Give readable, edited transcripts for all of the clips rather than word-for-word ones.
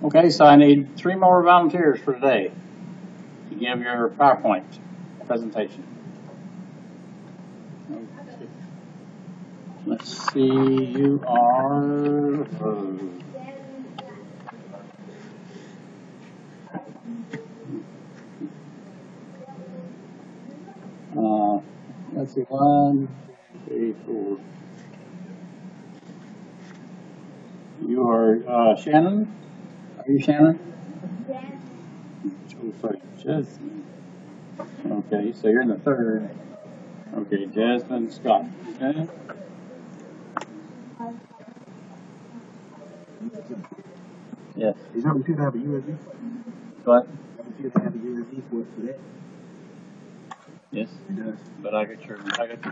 Okay, so I need 3 more volunteers for today to give your PowerPoint presentation. Okay. Let's see, you are. Let's see, 1, 2, 3, 4. You are Shannon? Are you Shannon? Yes. Oh, sorry, Jasmine. Okay, so you're in the third. Okay, Jasmine Scott. Okay. Yes. Is that what you have a USB? What? You have a USB for that? Yes. It does. But I got your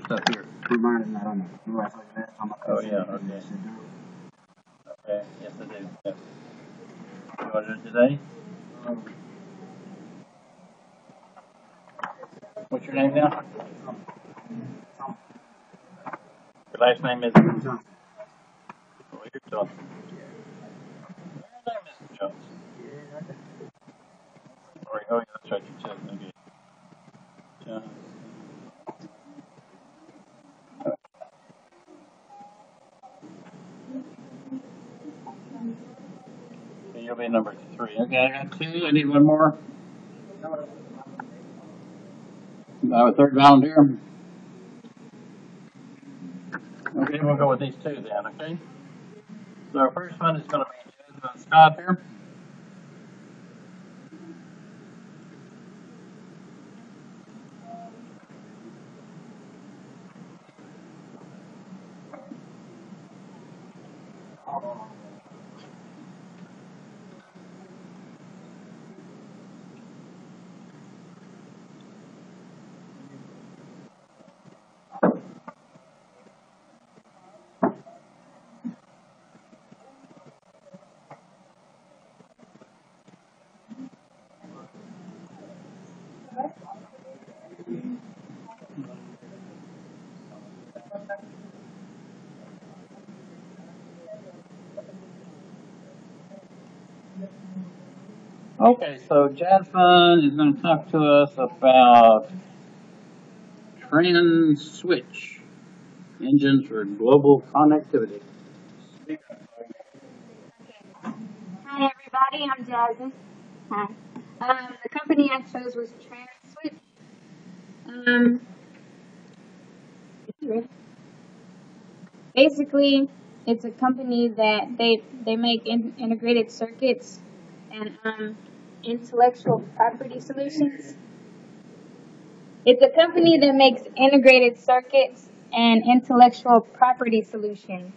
stuff here. Mine is not on there. Remember I told you last time I Oh couldn't yeah, see it. okay. Yes, it does. Okay, yes I do. Yes. You want to do it today? What's your name now? Your last name is? Johnson. Oh, you're Johnson. Your name is Johnson. Or, oh yeah, that's right, you said maybe. Johnson. Okay, you'll be number 3. Okay, I got 2. I need one more. A third volunteer. Okay, we'll go with these 2 then, okay? So our first one is going to be Jasmine Scott here. Okay, so Jasmine is going to talk to us about trans switch engines for global connectivity. Hi everybody, I'm Jasmine. Hi. The company I chose was TransSwitch. Basically, it's a company that they make integrated circuits and intellectual property solutions. It's a company that makes integrated circuits and intellectual property solutions.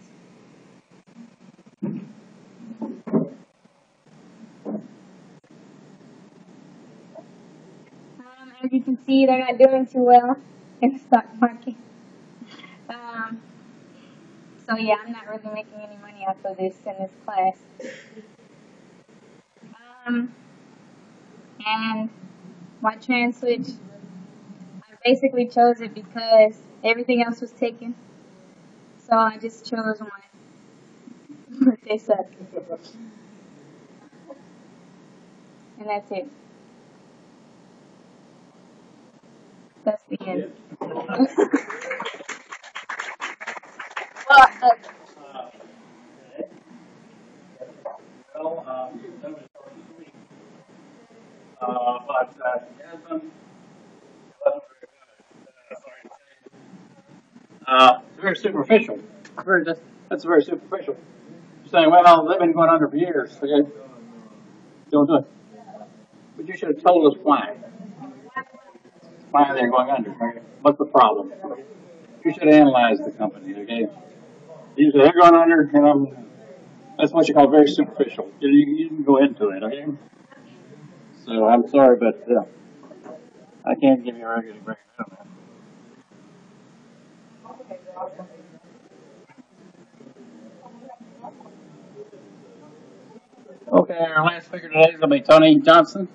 As you can see, they're not doing too well in the stock market. So yeah, I'm not really making any money off of this in this class. And my TransSwitch, I basically chose it because everything else was taken. So I just chose one. But they suck. And that's it. That's the end. Well, But Jasmine wasn't it's very superficial. That's very superficial. You're saying, well, they've been going under for years. Okay, don't do it. But you should have told us why. Why they're going under. Okay? What's the problem? You should analyze the company. Okay, you say they're going under. That's what you call very superficial. You can go into it. Okay. So I'm sorry, but I can't give you a regular breakdown on that. Okay, our last speaker today is going to be Tony Johnson.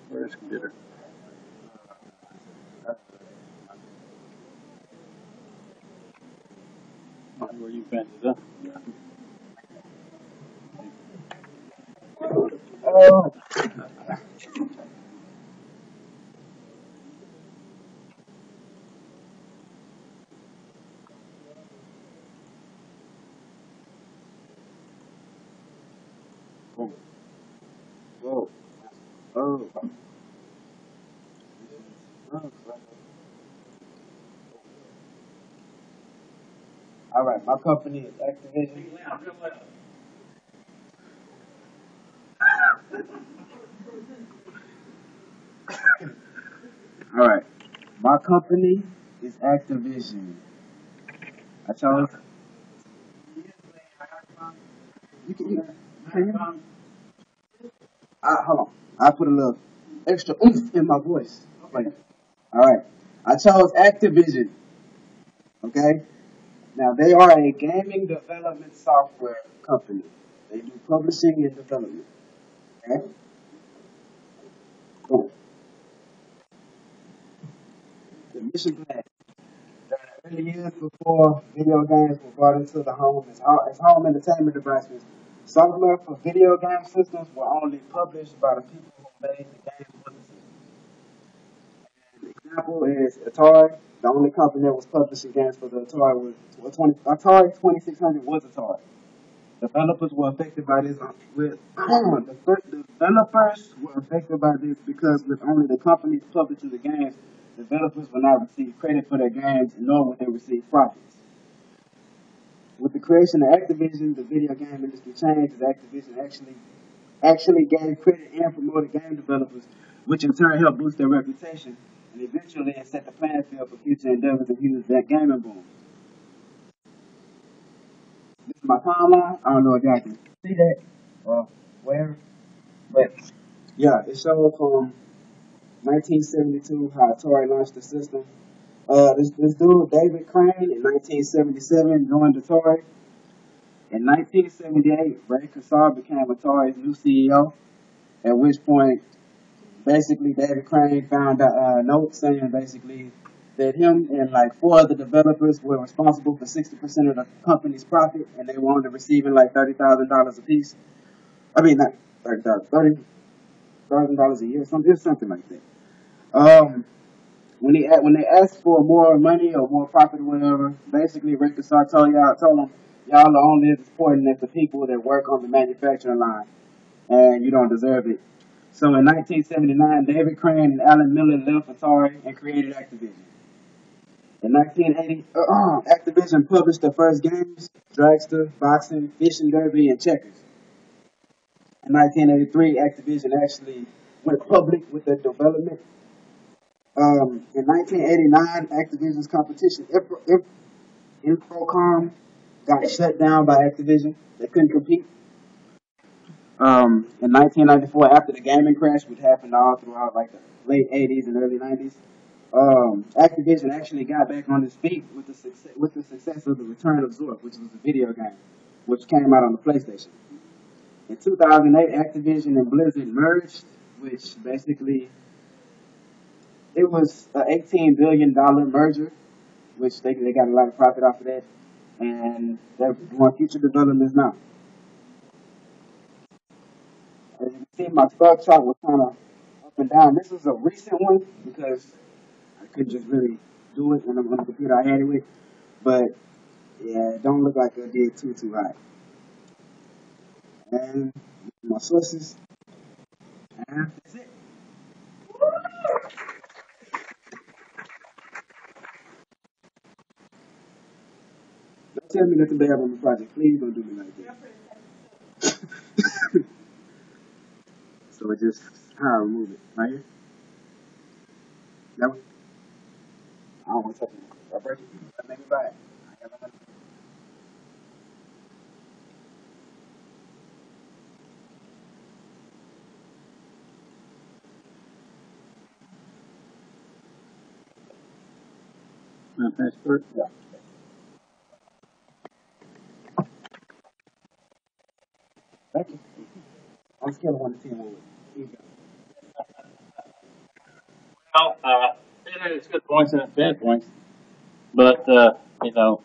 Where's the computer? Where you been? Oh, Boom. whoa. Oh. Oh. All right, my company is Activision. All right, my company is Activision. I chose. Can you? Hold on. I put a little extra oomph in my voice. Like, all right. I chose Activision. Okay. Now they are a gaming development software company. They do publishing and development. Okay. Boom. The mission plan. During the early years before video games were brought into the home as home entertainment devices, software for video game systems were only published by the people who made the games for the system. An example is Atari. The only company that was publishing games for the Atari Atari 2600 was Atari. Developers were affected by this developers were affected by this because with only the companies publishing the games, developers will not receive credit for their games, nor will they receive profits. With the creation of Activision, the video game industry changed as Activision actually gave credit and promoted game developers, which in turn helped boost their reputation and eventually set the playing field for future endeavors and use that gaming boom. This is my timeline. I don't know if y'all can see that or where, but yeah, it showed from 1972 how Atari launched the system. This dude, David Crane, in 1977 joined Atari. In 1978, Ray Kassar became Atari's new CEO, at which point, basically, David Crane found a note saying basically that him and like four other developers were responsible for 60% of the company's profit, and they were only receiving like $30,000 a piece. I mean, not $30,000 a year, something like that. Um, when they asked for more money or more profit or whatever, basically Rick Kassar told them, y'all are only as important as the people that work on the manufacturing line, and you don't deserve it. So in 1979, David Crane and Alan Miller left Atari and created Activision. In 1980, Activision published the first games: Dragster, Boxing, Fishing Derby, and Checkers. In 1983, Activision actually went public with their development. In 1989, Activision's competition, Infocom, got shut down by Activision. They couldn't compete. In 1994, after the gaming crash, which happened all throughout like the late 80s and early 90s, Activision actually got back on its feet with the success of the Return of Zork, which was a video game, which came out on the PlayStation. In 2008, Activision and Blizzard merged, which basically it was an $18 billion merger, which they got a lot of profit off of that, and they're doing future developments now. As you can see, my stock chart was kind of up and down. This is a recent one because I couldn't just really do it on the computer I had it with, but yeah, it don't look like I did too high. And my sources, and that's it. tell me that the day I'm on the project. Please don't do me like that. So it just how I remove it. Right here. That one. I don't want to touch it. I break it. I make it back. I got nothing. My passport. Yeah. Thank you. On a scale of 1 to 10, what would you go? Well, it has good points and its bad points, but you know,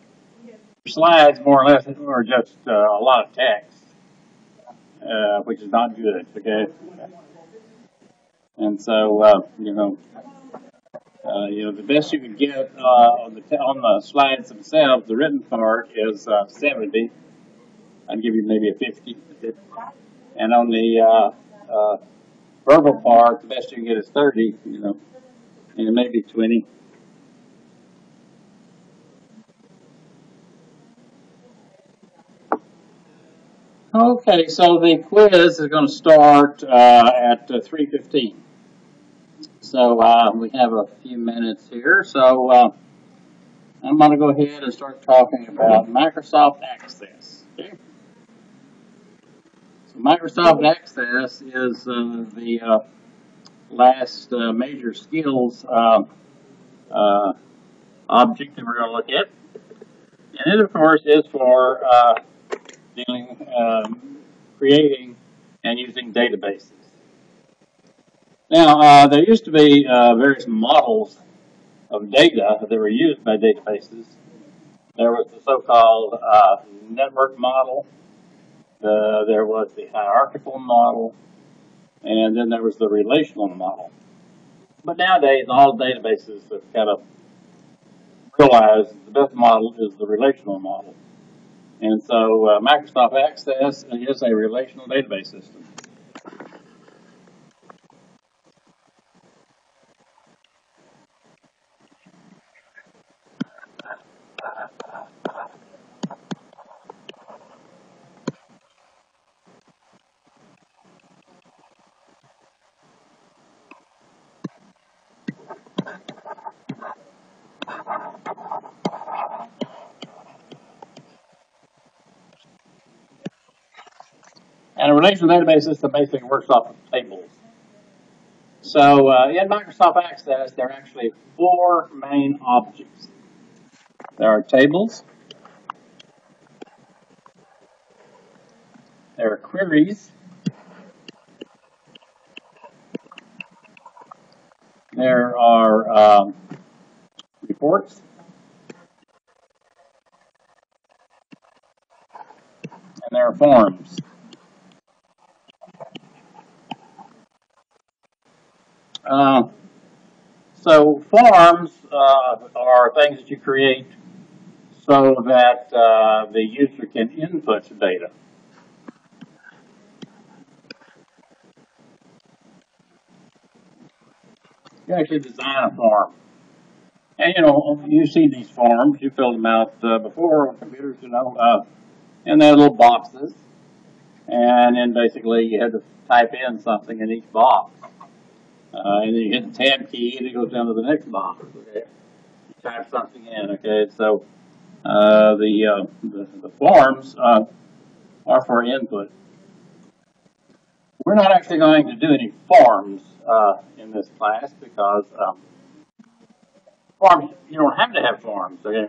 slides more or less are just a lot of text, which is not good. Okay, and so the best you can get on the slides themselves, the written part is 70. I'd give you maybe a 50. And on the verbal part, the best you can get is 30. And maybe 20. Okay, so the quiz is going to start at 3:15. So we have a few minutes here. So I'm going to go ahead and start talking about Microsoft Access. Okay? So Microsoft Access is the last major skills object that we're going to look at. And it, of course, is for creating and using databases. Now, there used to be various models of data that were used by databases. There was the so-called network model, there was the hierarchical model, and then there was the relational model. But nowadays, all databases have kind of realized the best model is the relational model. And so Microsoft Access is a relational database system. And a relational database system basically works off of tables. So in Microsoft Access, there are actually 4 main objects. There are tables, there are queries, there are reports, and there are forms. So forms are things that you create so that the user can input data. You actually design a form. And, you see these forms, you filled them out before on computers, and they're little boxes. And then basically you had to type in something in each box. And then you hit the tab key and it goes down to the next box, okay? You type something in, okay? So the forms are for input. We're not actually going to do any forms in this class because forms, you don't have to have forms, okay?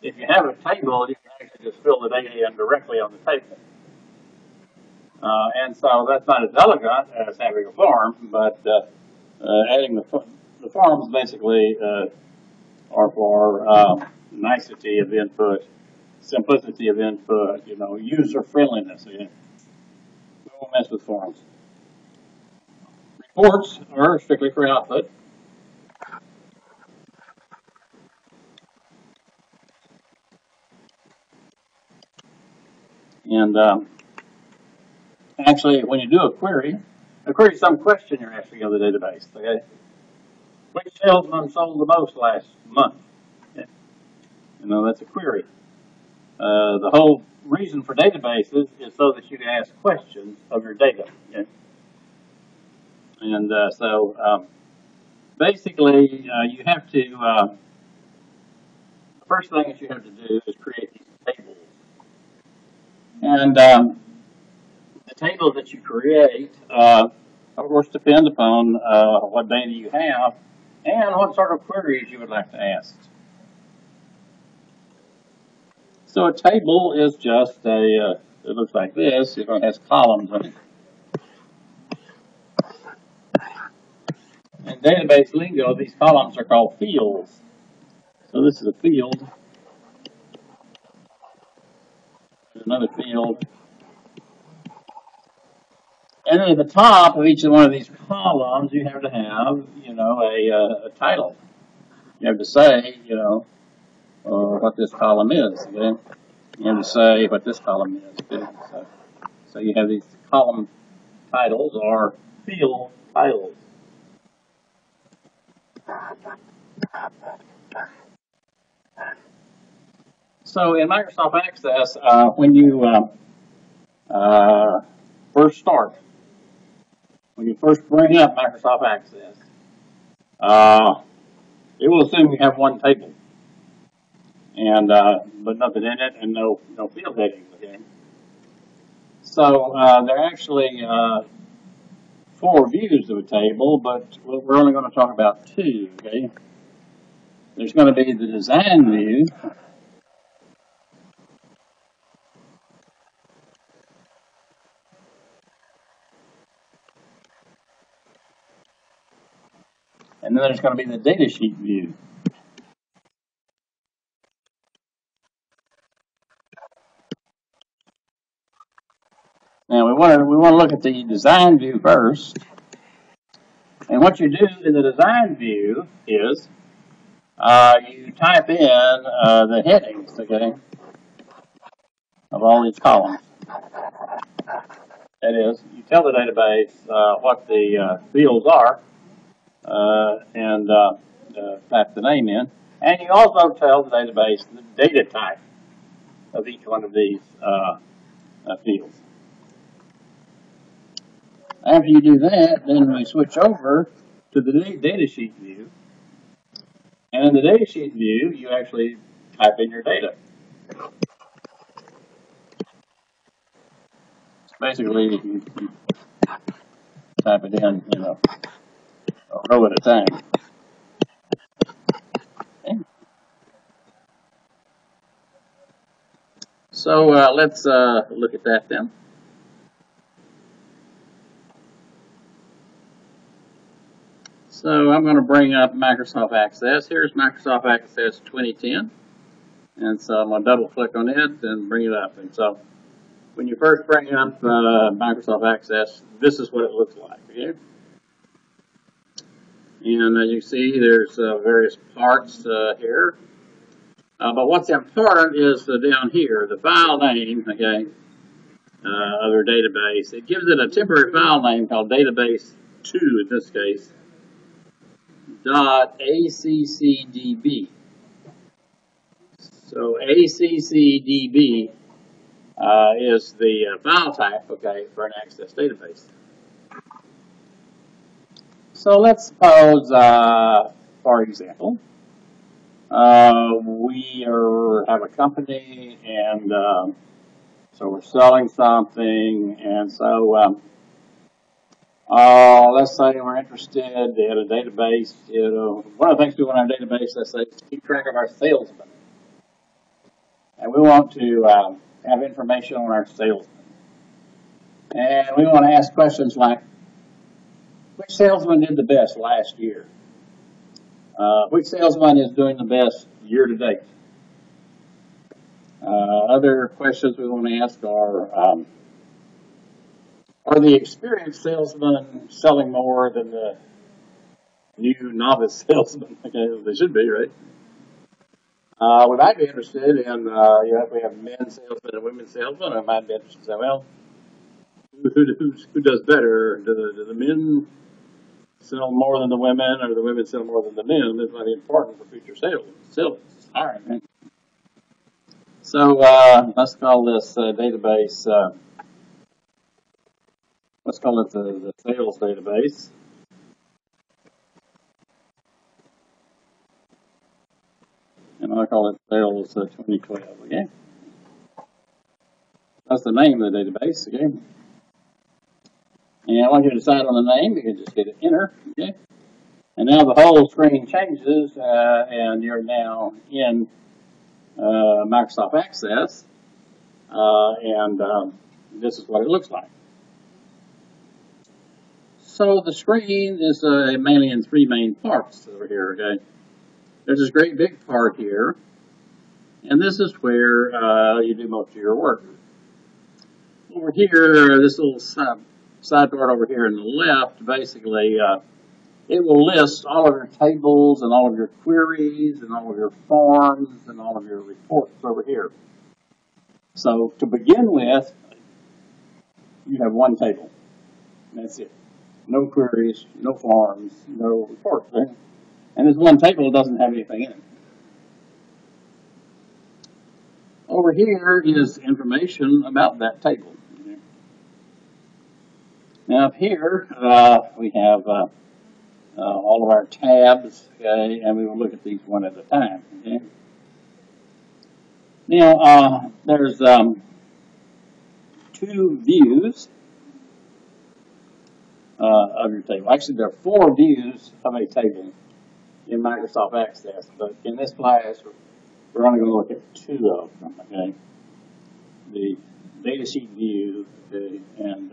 If you have a table, you can actually just fill the data in directly on the table. And so that's not as elegant as having a form, but adding the forms basically are for nicety of input, simplicity of input, user friendliness. We won't mess with forms. Reports are strictly for output. And actually, when you do a query is some question you're asking of the database. Okay, which salesman sold the most last month? Okay. That's a query. The whole reason for databases is so that you can ask questions of your data. Okay? And basically, you have to, the first thing that you have to do is create these tables. And the tables that you create, of course, depend upon what data you have and what sort of queries you would like to ask. So a table is just it looks like this. It has columns in it. In database lingo, these columns are called fields. So this is a field. There's another field. And then at the top of each one of these columns, you have to have, a title. You have to say, what this column is. Okay? You have to say what this column is. Okay? So you have these column titles or field titles. So in Microsoft Access, when you first start, when you first bring up Microsoft Access, it will assume you have one table, and but nothing in it and no field headings. Okay. So there are actually 4 views of a table, but we're only going to talk about 2. Okay. There's going to be the design view. And then there's going to be the datasheet view. Now we want to look at the design view first. And what you do in the design view is you type in the headings, okay, of all these columns. That is, you tell the database what the fields are and type the name in. And you also tell the database the data type of each one of these fields. After you do that, then we switch over to the datasheet view. And in the datasheet view, you actually type in your data. Basically, you type it in, a row at a time. Okay. So let's look at that then. So I'm going to bring up Microsoft Access. Here's Microsoft Access 2010. And so I'm going to double click on it and bring it up. And so when you first bring up Microsoft Access, this is what it looks like. Okay? And as you see, there's various parts here. But what's important is down here, the file name, okay, of your database. It gives it a temporary file name called database2 in this case, .accdb. So accdb is the file type, okay, for an Access database. So let's suppose, for example, we have a company, and so we're selling something, and so let's say we're interested in a database. One of the things we want in our database, let's say, is to keep track of our salesmen, and we want to have information on our salesmen, and we want to ask questions like, which salesman did the best last year? Which salesman is doing the best year to date? Other questions we want to ask are the experienced salesmen selling more than the new novice salesmen? Okay, they should be, right? We might be interested in, if we have men salesmen and women salesmen, I might be interested in saying, well, who does better? Do the men sell more than the women, or the women sell more than the men? This might be important for future sales hiring. Right? So let's call this database, let's call it the sales database. And I'll call it sales 2012, okay? That's the name of the database, okay? And once you decide on the name, you can just hit enter, okay? And now the whole screen changes, and you're now in Microsoft Access, and this is what it looks like. So the screen is mainly in three main parts over here, okay? There's this great big part here, and this is where you do most of your work. Over here, this little side part over here on the left, basically, it will list all of your tables and all of your queries and all of your forms and all of your reports over here. So to begin with, you have one table. And that's it. No queries, no forms, no reports. Right? And this one table doesn't have anything in it. Over here is information about that table. Now up here, we have all of our tabs, okay, and we will look at these one at a time, okay. Now, there's two views of your table. Actually, there are four views of a table in Microsoft Access, but in this class, we're only going to look at two of them, okay. The datasheet view, okay, and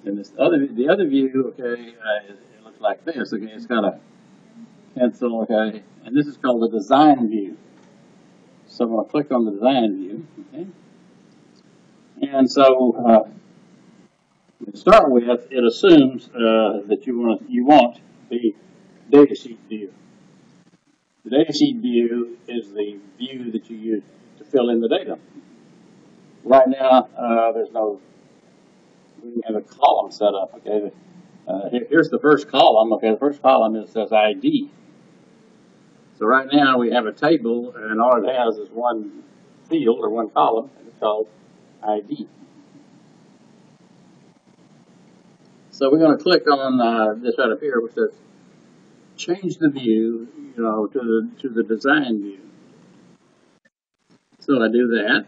then the other view, okay, it looks like this, okay. It's got a pencil, okay, and this is called the design view. So I'm going to click on the design view, okay. And so to start with, it assumes that you want the datasheet view. The datasheet view is the view that you use to fill in the data. Right now, we have a column set up, okay. Here's the first column, okay. The first column says ID. So right now we have a table, and all it has is one field or one column, and it's called ID. So we're going to click on this right up here, which says change the view, to the design view. So I do that,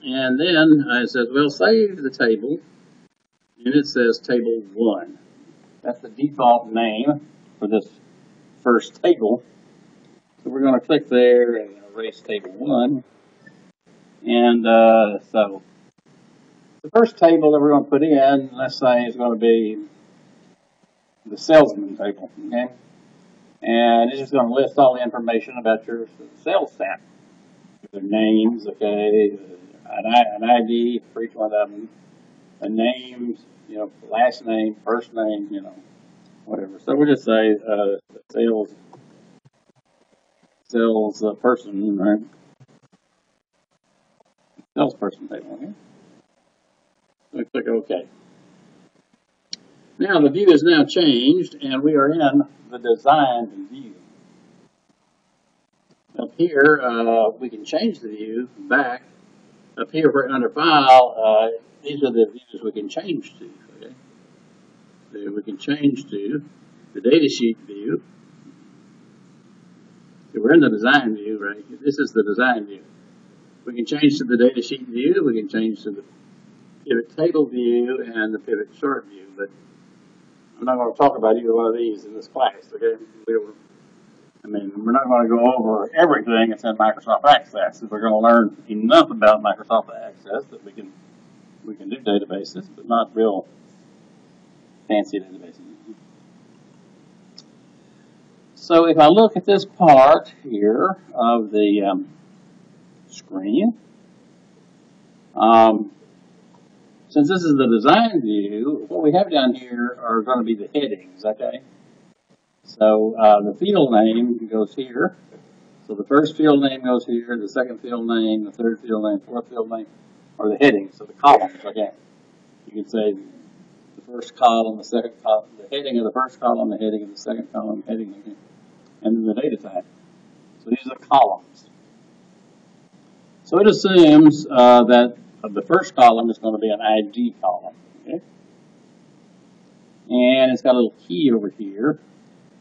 and then it says, well, save the table, and it says table 1. That's the default name for this first table. So we're going to click there and erase table 1. And so the first table that we're going to put in, let's say, is going to be the salesman table, okay? And it's just going to list all the information about your sales staff. Their names, okay, an ID for each one of them, the names, last name, first name, whatever. So we'll just say sales person, right? Salesperson table, okay? So we click OK. Now the view is now changed, and we are in the design view. Up here, we can change the view back. Up here, under File, these are the views we can change to. Okay? So we can change to the datasheet view. So we're in the design view, right? This is the design view. We can change to the datasheet view. We can change to the pivot table view and the pivot chart view. But I'm not going to talk about either one of these in this class. Okay? We're not going to go over everything that's in Microsoft Access. We're going to learn enough about Microsoft Access that we can do databases, but not real fancy databases. So if I look at this part here of the screen, since this is the design view, what we have down here are going to be the headings, okay? So the field name goes here. So the first field name goes here, the second field name, the third field name, fourth field name, or the headings, so the columns, okay? You can say the first column, the second column, the heading of the first column, the heading of the second column, heading, and then the data type. So these are the columns. So it assumes that the first column is going to be an ID column. Okay? And it's got a little key over here.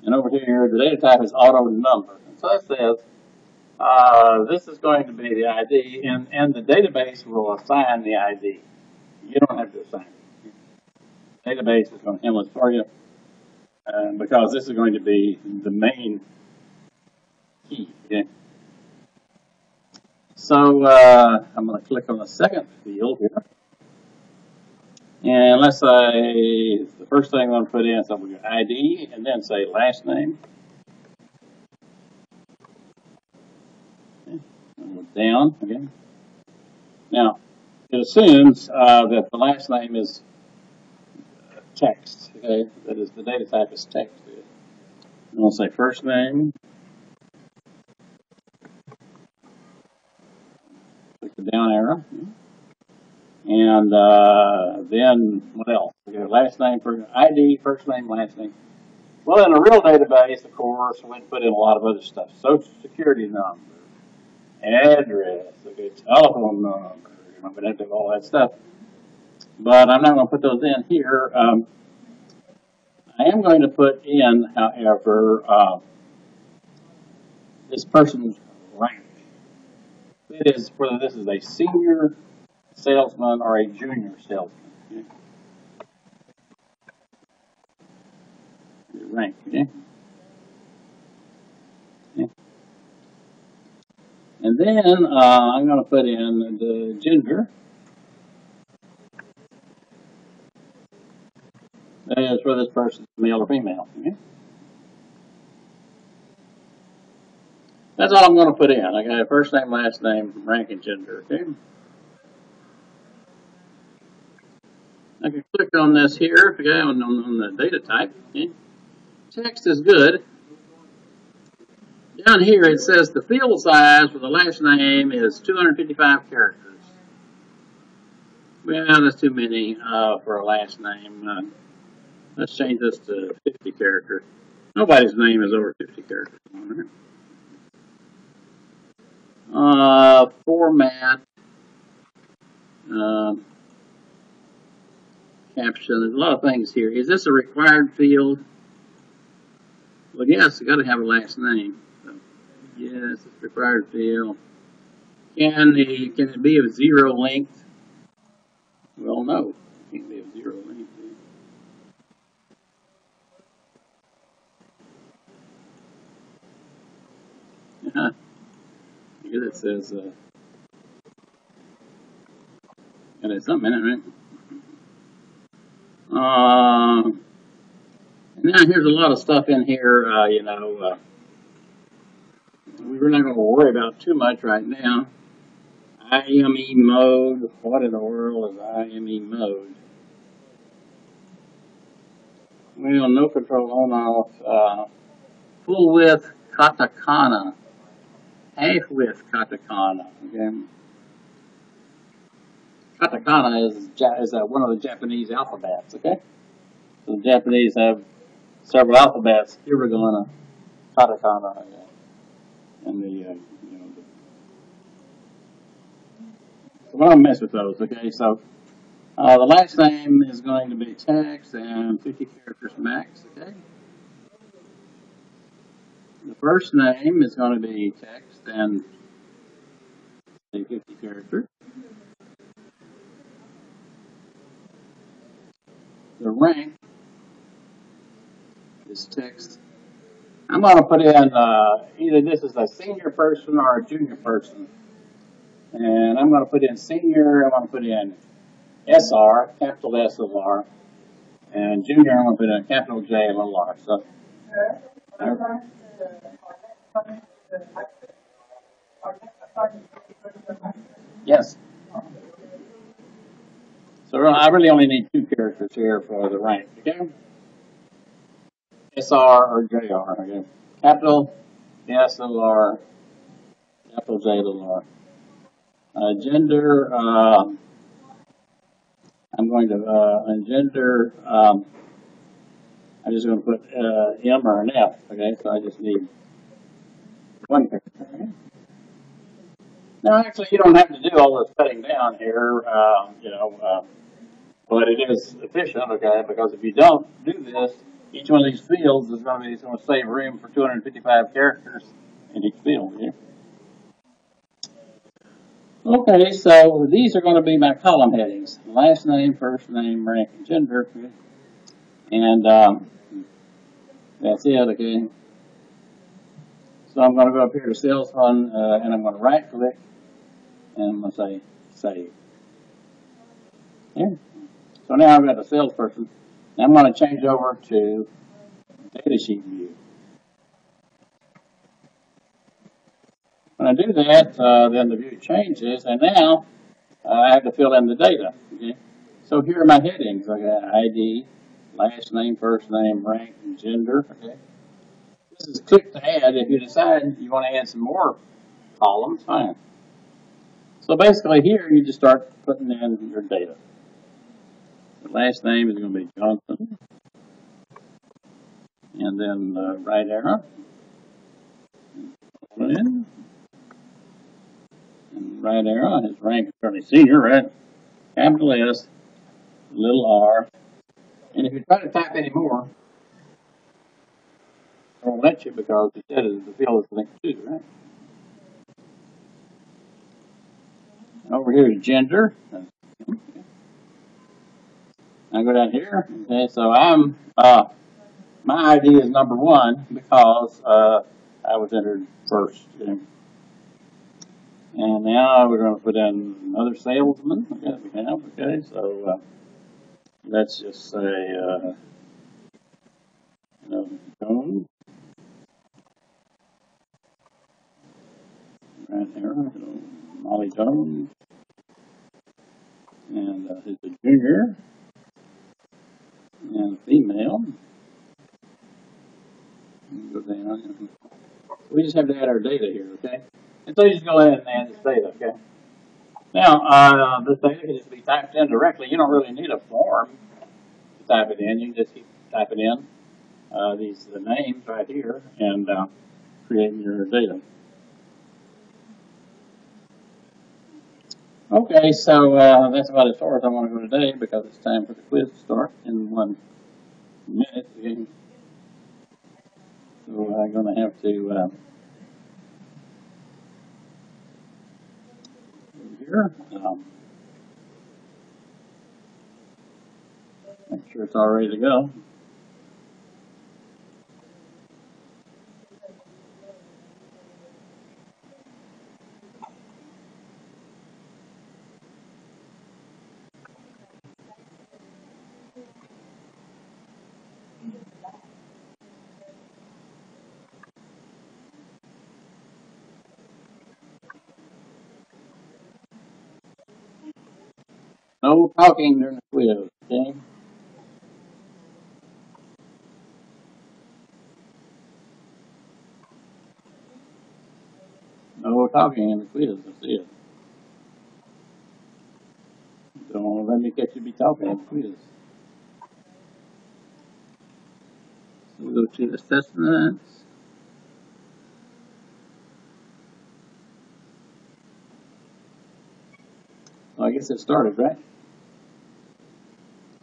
And over here, the data type is auto number. And so it says this is going to be the ID, and the database will assign the ID. You don't have to assign it. The database is going to handle it for you because this is going to be the main key. Okay? So I'm going to click on the second field here. And let's say the first thing I'm going to put in is I'm going to ID and then say last name. Okay. Go down again. Now, it assumes that the last name is text. Okay, that is, the data type is text. I'm going to say first name. Click the down arrow. And then what else? Okay, last name, for ID, first name, last name. Well, in a real database, of course, we'd put in a lot of other stuff. Social security number, address, okay, telephone number. You know, we'd have to have all that stuff. But I'm not going to put those in here. I am going to put in, however, this person's rank. It is whether this is a senior salesman or a junior salesman. Okay? Rank. Okay? Okay. And then I'm going to put in the gender. That is whether this person is male or female. Okay? That's all I'm going to put in. I got first name, last name, rank, and gender. Okay. I can click on this here. Okay, on the data type. Okay. Text is good. Down here it says the field size for the last name is 255 characters. Well, that's too many for a last name. Let's change this to 50 characters. Nobody's name is over 50 characters. Format, caption, there's a lot of things here. Is this a required field? Well, yes, you got to have a last name. So, yes, it's required field. Can it be of zero length? Well, no, it can't be of zero length. Here it says, and it's something in it, right? And now here's a lot of stuff in here, you know, we're not going to worry about too much right now. IME mode, what in the world is IME mode? Well, no control on off, full width katakana. Half width katakana. Okay. Katakana is one of the Japanese alphabets. Okay. So the Japanese have several alphabets. Hiragana, katakana, and the you know. So I don't mess with those. Okay. So the last name is going to be text and 50 characters max. Okay. The first name is going to be text and 50 characters. The rank is text. I'm going to put in either this is a senior person or a junior person. And I'm going to put in senior, I'm going to put in SR, capital S little r. And junior, I'm going to put in capital J little r. So, yes. So I really only need two characters here for the rank. Okay. SR or JR. Okay. Capital S little r, capital J little r. Gender. I'm going to gender. I'm just going to put M or an F. Okay. So I just need one character. Okay? Now, actually, you don't have to do all this cutting down here, but it is efficient, okay? Because if you don't do this, each one of these fields is going to save room for 255 characters in each field here. Okay, so these are going to be my column headings: last name, first name, rank, and gender, and that's it, okay? So I'm going to go up here to sales fund, and I'm going to right click, and I'm going to say save. Okay. So now I've got the salesperson. Now I'm going to change over to data sheet view. When I do that, then the view changes, and now I have to fill in the data. Okay. So here are my headings. I got ID, last name, first name, rank, and gender. Okay. This is click to add. If you decide you want to add some more columns, fine. So basically here you just start putting in your data. The last name is going to be Johnson. And then right arrow. In. And right arrow, his rank is fairly senior, right? Capital S, little r. And if you try to type any more, it won't let you because it says the field is linked to, right? Over here is gender. I go down here. Okay, so I'm my ID is number 1 because I was entered first. Okay? And now we're going to put in another salesman. Okay, so let's just say Jones. Right here, Molly Jones. And it's a junior and female. Go down. We just have to add our data here, okay? And so you just go ahead and add this data, okay? Now, this data can just be typed in directly. You don't really need a form to type it in. You can just keep typing in the names right here and creating your data. Okay, so that's about as far as I want to go today because it's time for the quiz to start in 1 minute. Okay? So I'm going to have to here. Make sure it's all ready to go. No talking during the quiz, okay? No talking in the quiz, that's it. Don't let me catch you be talking in the quiz. So we go to assessments. Well, I guess it started, right?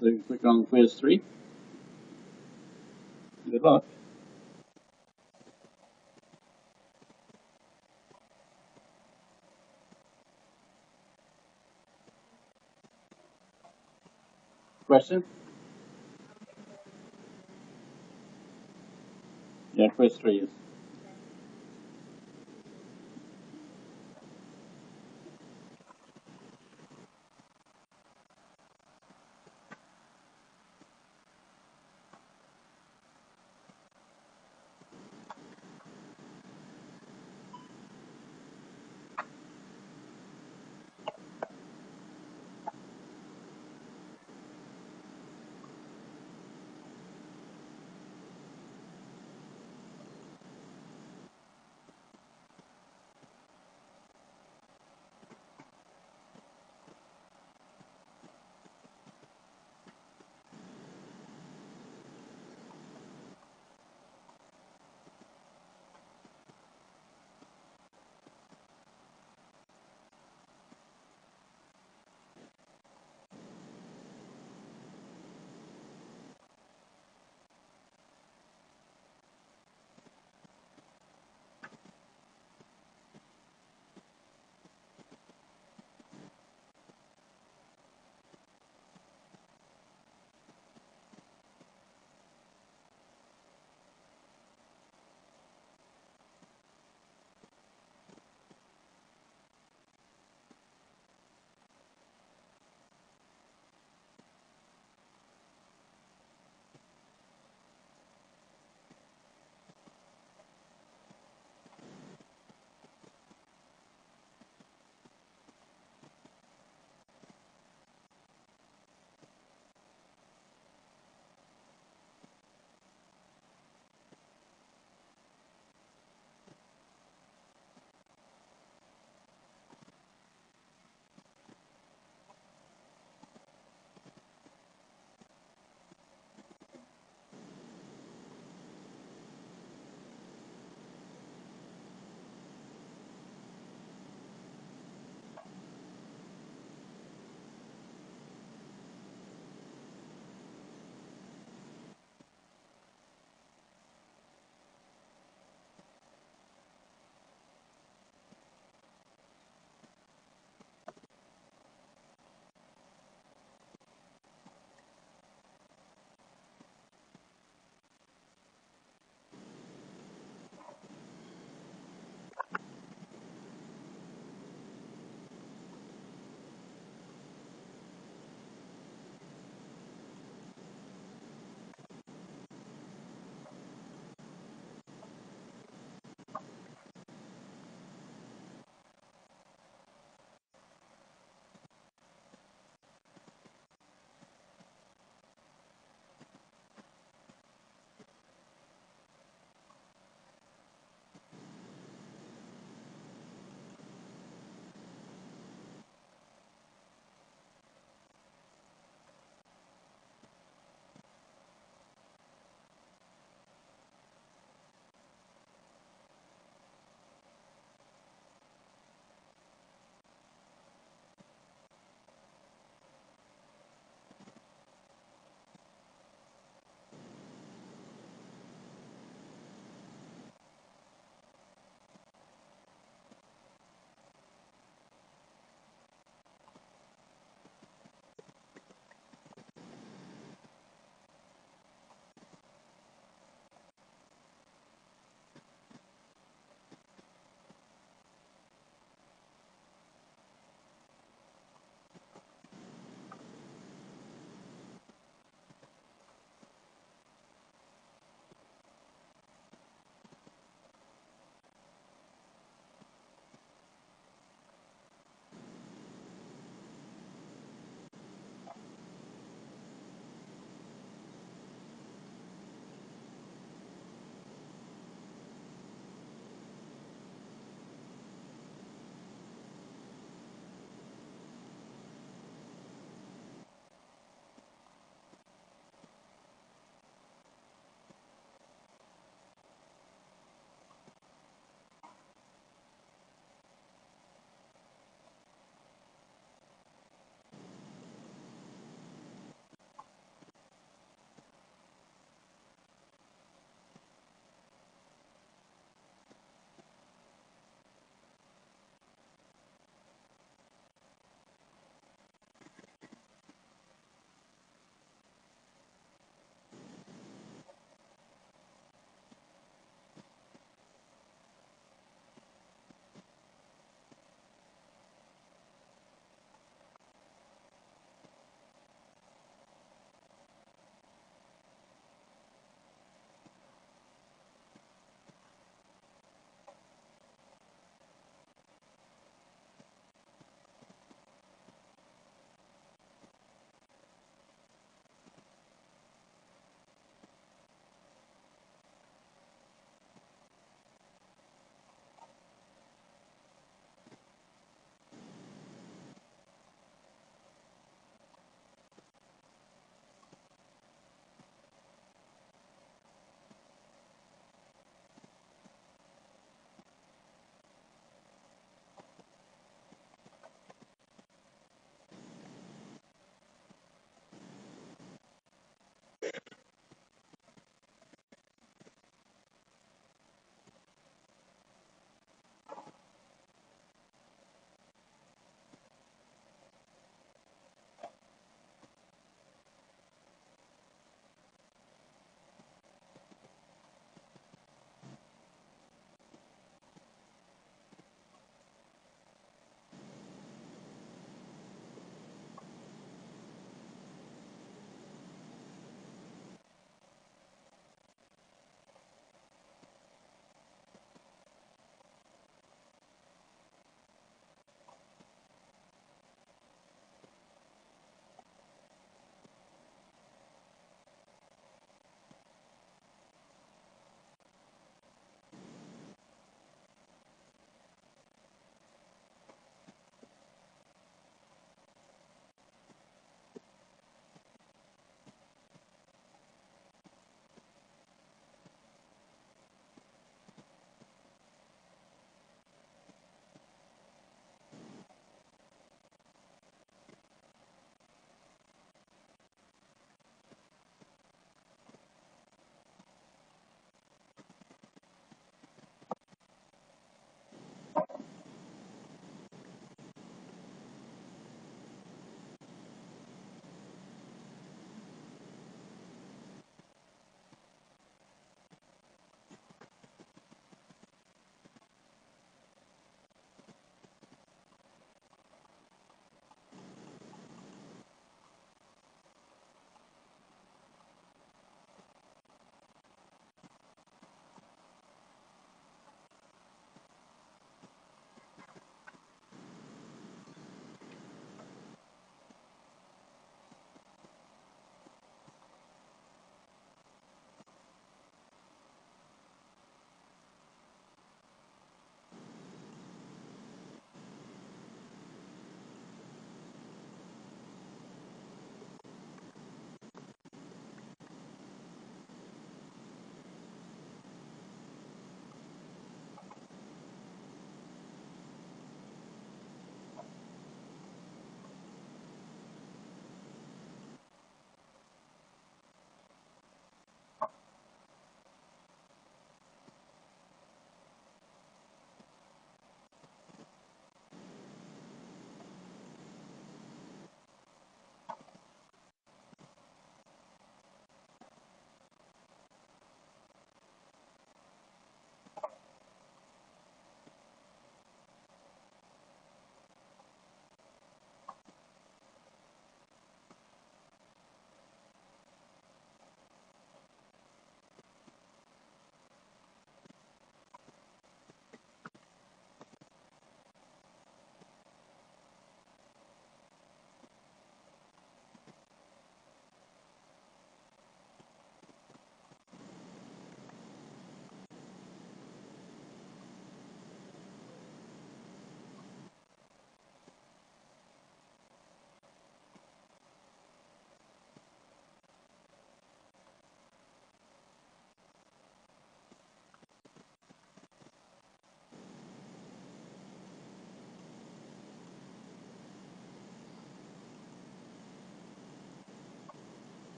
So you click on quiz 3. Good luck. Question? Yeah, quiz 3 is.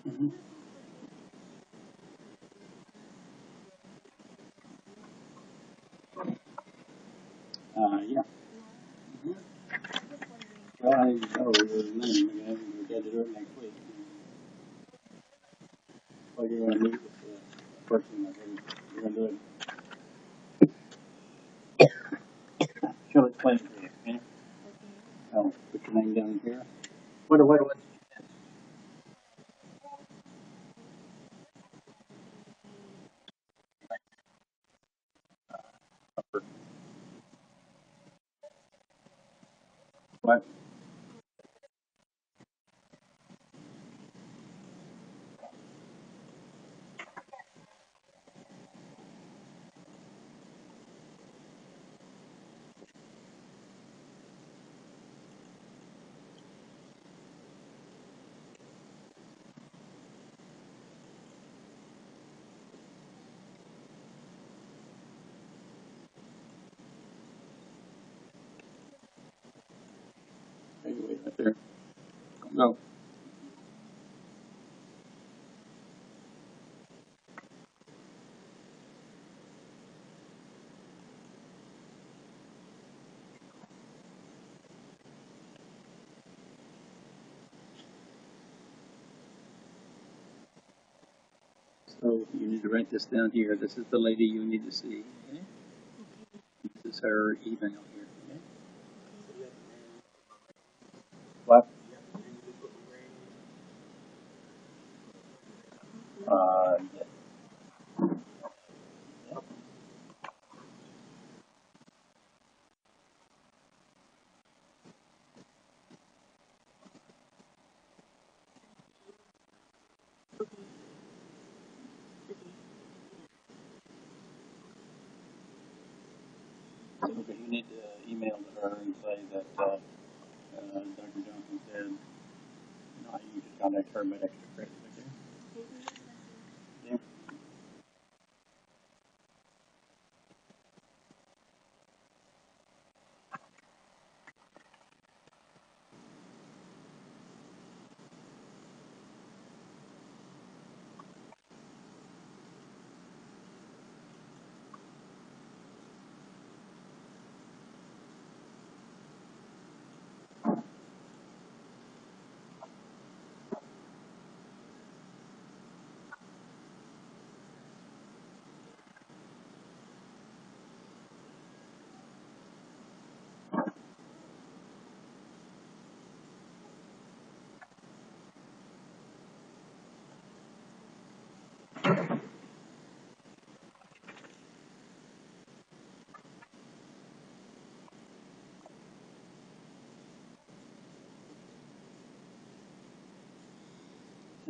Mhm. Yeah. Mhm. Well, I know your name again. We got to do it next week. What you're going to meet with the person that you're going to do it. She'll explain it to you. Okay? Oh, put your name down here. What? What? Okay, wait right there. Go. So you need to write this down here. This is the lady you need to see. Okay? This is her email here. Okay? What? Yeah. Okay, you need to email to her and say that, Dr. Johnson said, you should contact her about extra credit, okay? Yeah.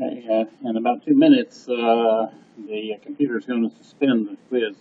Okay, in about 2 minutes, the computer's going to suspend the quiz.